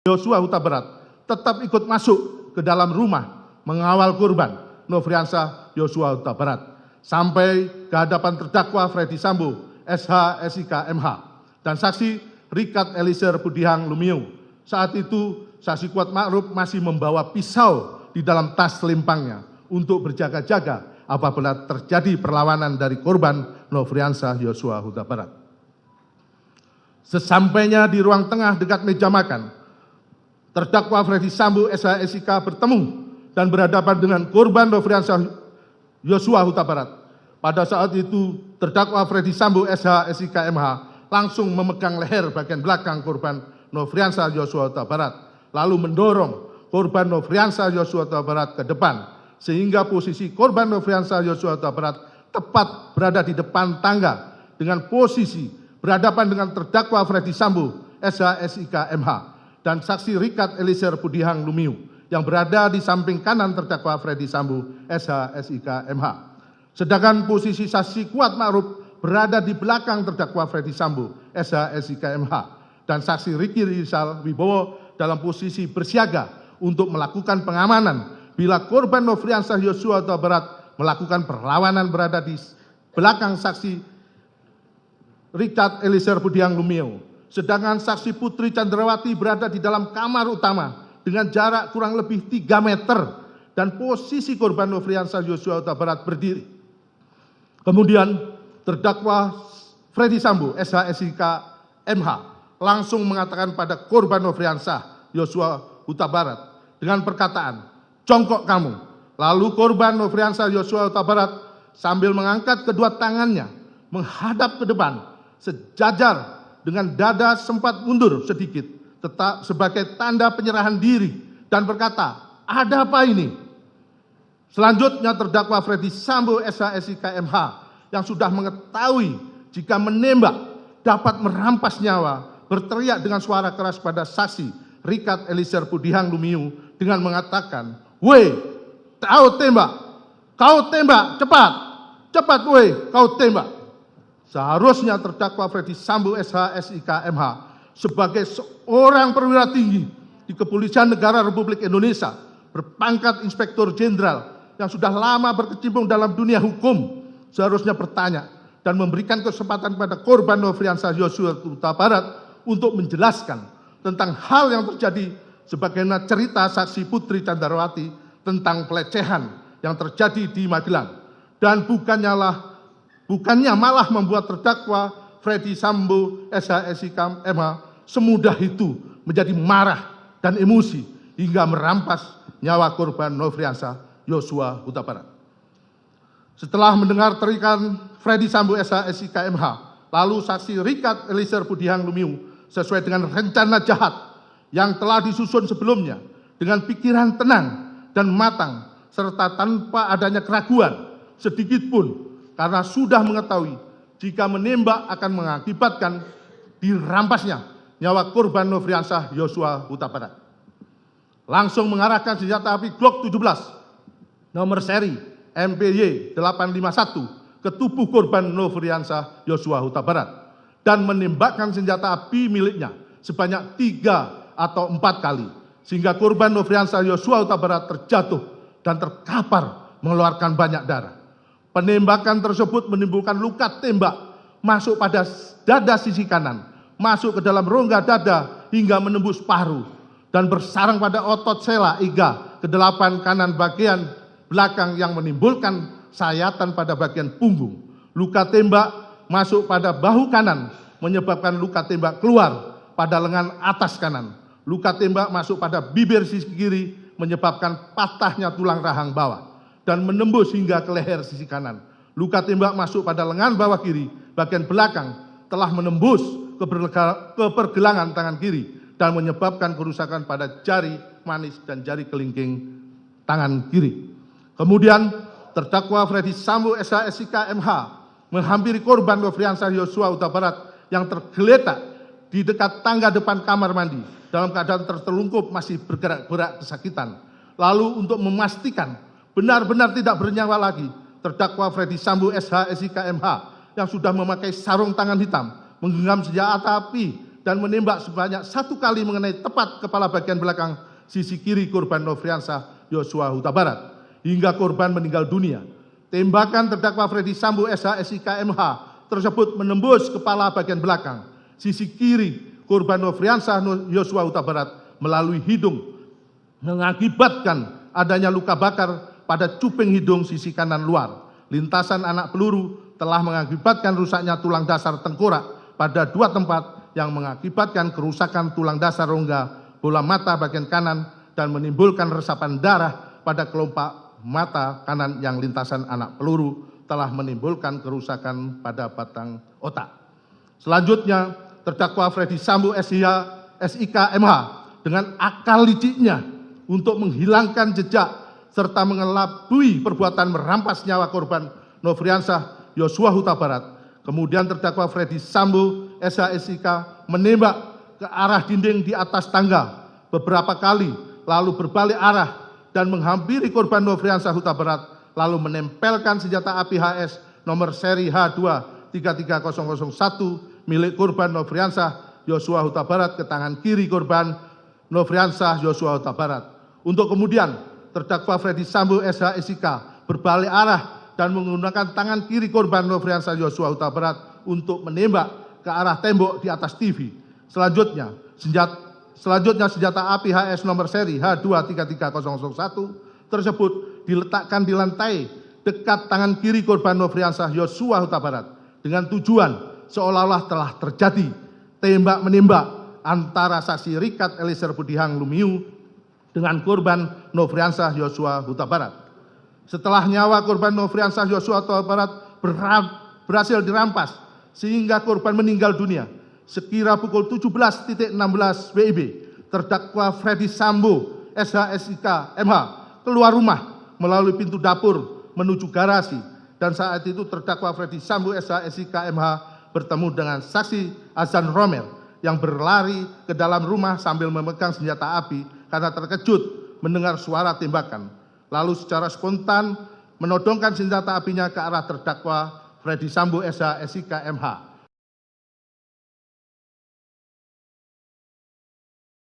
Yosua Huta Barat tetap ikut masuk ke dalam rumah mengawal korban Nofriansah Yosua Huta Barat sampai ke hadapan terdakwa Freddy Sambo, SH, SIK, MH, dan saksi Richard Eliezer Budiang Lumiu. Saat itu saksi Kuat Ma'ruf masih membawa pisau di dalam tas selempangnya untuk berjaga-jaga apabila terjadi perlawanan dari korban Nofriansah Yosua Huta Barat. Sesampainya di ruang tengah dekat meja makan, terdakwa Freddy Sambo, SH, SIK bertemu dan berhadapan dengan korban Nofriansah Yosua Huta Barat. Pada saat itu, terdakwa Freddy Sambo, SH, SIK, MH langsung memegang leher bagian belakang korban Nofriansah Yosua Huta Barat, lalu mendorong korban Nofriansah Yosua Huta Barat ke depan, sehingga posisi korban Nofriansah Yosua Huta Barat tepat berada di depan tangga dengan posisi berhadapan dengan terdakwa Freddy Sambo, SH, SIK, MH, dan saksi Richard Eliezer Budiang Lumiu yang berada di samping kanan terdakwa Freddy Sambo, SH, SIK, MH. Sedangkan posisi saksi Kuat Ma'ruf berada di belakang terdakwa Freddy Sambo, SH, SIK, MH, dan saksi Riki Rizal Wibowo dalam posisi bersiaga untuk melakukan pengamanan bila korban Nofriansah Yosua Huta Barat melakukan perlawanan berada di belakang saksi Richard Eliezer Budiang Lumiu. Sedangkan saksi Putri Chandrawati berada di dalam kamar utama dengan jarak kurang lebih 3 meter dan posisi korban Nofriansah Yosua Huta Barat berdiri. Kemudian terdakwa Freddy Sambo, SH, SIK, MH langsung mengatakan pada korban Nofriansah Yosua Huta Barat dengan perkataan, "Jongkok kamu." Lalu korban Nofriansah Yosua Huta Barat sambil mengangkat kedua tangannya menghadap ke depan sejajar dengan dada sempat mundur sedikit tetap sebagai tanda penyerahan diri dan berkata, "Ada apa ini?" Selanjutnya terdakwa Freddy Sambo, SH, SIK, MH yang sudah mengetahui jika menembak dapat merampas nyawa berteriak dengan suara keras pada saksi Richard Eliezer Budiang Lumiu dengan mengatakan, "Woi, kau tembak, cepat, cepat woi, kau tembak." Seharusnya terdakwa Freddy Sambo, SH, SIK, MH sebagai seorang perwira tinggi di Kepolisian Negara Republik Indonesia berpangkat Inspektur Jenderal yang sudah lama berkecimpung dalam dunia hukum seharusnya bertanya dan memberikan kesempatan pada korban Nofriansah Yosua Huta Barat untuk menjelaskan tentang hal yang terjadi sebagaimana cerita saksi Putri Chandrawati tentang pelecehan yang terjadi di Magelang, dan bukannya malah membuat terdakwa Freddy Sambo, SH, SIK, MH semudah itu menjadi marah dan emosi hingga merampas nyawa korban Nofriansah Yosua Huta Barat. Setelah mendengar teriakan Freddy Sambo, SH, SIK, MH, lalu saksi Richard Eliezer Budiang Lumiu sesuai dengan rencana jahat yang telah disusun sebelumnya dengan pikiran tenang dan matang serta tanpa adanya keraguan sedikit pun karena sudah mengetahui jika menembak akan mengakibatkan dirampasnya nyawa korban Nofriansah Yosua Huta Barat, langsung mengarahkan senjata api Glock 17 nomor seri MPY 851 ke tubuh korban Nofriansah Yosua Huta Barat dan menembakkan senjata api miliknya sebanyak 3 atau 4 kali sehingga korban Nofriansah Yosua Huta Barat terjatuh dan terkapar mengeluarkan banyak darah. Penembakan tersebut menimbulkan luka tembak masuk pada dada sisi kanan, masuk ke dalam rongga dada hingga menembus paru dan bersarang pada otot sela iga ke-8 kanan bagian belakang yang menimbulkan sayatan pada bagian punggung. Luka tembak masuk pada bahu kanan menyebabkan luka tembak keluar pada lengan atas kanan. Luka tembak masuk pada bibir sisi kiri menyebabkan patahnya tulang rahang bawah dan menembus hingga ke leher sisi kanan. Luka tembak masuk pada lengan bawah kiri bagian belakang telah menembus ke pergelangan tangan kiri dan menyebabkan kerusakan pada jari manis dan jari kelingking tangan kiri. Kemudian terdakwa Freddy Sambo, SH, SIK, MH menghampiri korban Nofriansah Yosua Huta Barat yang tergeletak di dekat tangga depan kamar mandi dalam keadaan tertelungkup masih bergerak-gerak kesakitan. Lalu untuk memastikan benar-benar tidak bernyawa lagi, terdakwa Freddy Sambo, SH, SIK, MH yang sudah memakai sarung tangan hitam, menggenggam senjata api dan menembak sebanyak 1 kali mengenai tepat kepala bagian belakang sisi kiri korban Nofriansah Yosua Huta Barat hingga korban meninggal dunia. Tembakan terdakwa Freddy Sambo SH SIK MH tersebut menembus kepala bagian belakang sisi kiri korban Nofriansah Yosua Huta Barat melalui hidung, mengakibatkan adanya luka bakar pada cuping hidung sisi kanan luar. Lintasan anak peluru telah mengakibatkan rusaknya tulang dasar tengkorak pada 2 tempat yang mengakibatkan kerusakan tulang dasar rongga bola mata bagian kanan dan menimbulkan resapan darah pada kelopak mata kanan yang lintasan anak peluru telah menimbulkan kerusakan pada batang otak. Selanjutnya, terdakwa Freddy Sambo SIK MH dengan akal liciknya untuk menghilangkan jejak serta mengelabui perbuatan merampas nyawa korban Nofriansah Yosua Huta Barat. Kemudian terdakwa Freddy Sambo SH SIK menembak ke arah dinding di atas tangga beberapa kali, lalu berbalik arah dan menghampiri korban Nofriansah Huta Barat, lalu menempelkan senjata api HS nomor seri H2 33001 milik korban Nofriansah Yosua Huta Barat ke tangan kiri korban Nofriansah Yosua Huta Barat. Untuk kemudian terdakwa Freddy Sambo SH SIK berbalik arah dan menggunakan tangan kiri korban Nofriansah Yosua Huta Barat untuk menembak ke arah tembok di atas TV. Selanjutnya senjata api HS nomor seri H2 33001 tersebut diletakkan di lantai dekat tangan kiri korban Nofriansah Yosua Huta Barat dengan tujuan seolah-olah telah terjadi tembak-menembak antara saksi Richard Eliezer Budihang Lumiu dengan korban Nofriansah Yosua Huta Barat. Setelah nyawa korban Nofriansah Yosua Huta Barat berhasil dirampas sehingga korban meninggal dunia, sekira pukul 17.16 WIB, terdakwa Freddy Sambo SH SIK MH keluar rumah melalui pintu dapur menuju garasi, dan saat itu terdakwa Freddy Sambo SH SIK MH bertemu dengan saksi Azan Romel yang berlari ke dalam rumah sambil memegang senjata api karena terkejut mendengar suara tembakan. Lalu secara spontan menodongkan senjata apinya ke arah terdakwa Freddy Sambo SH SIK MH.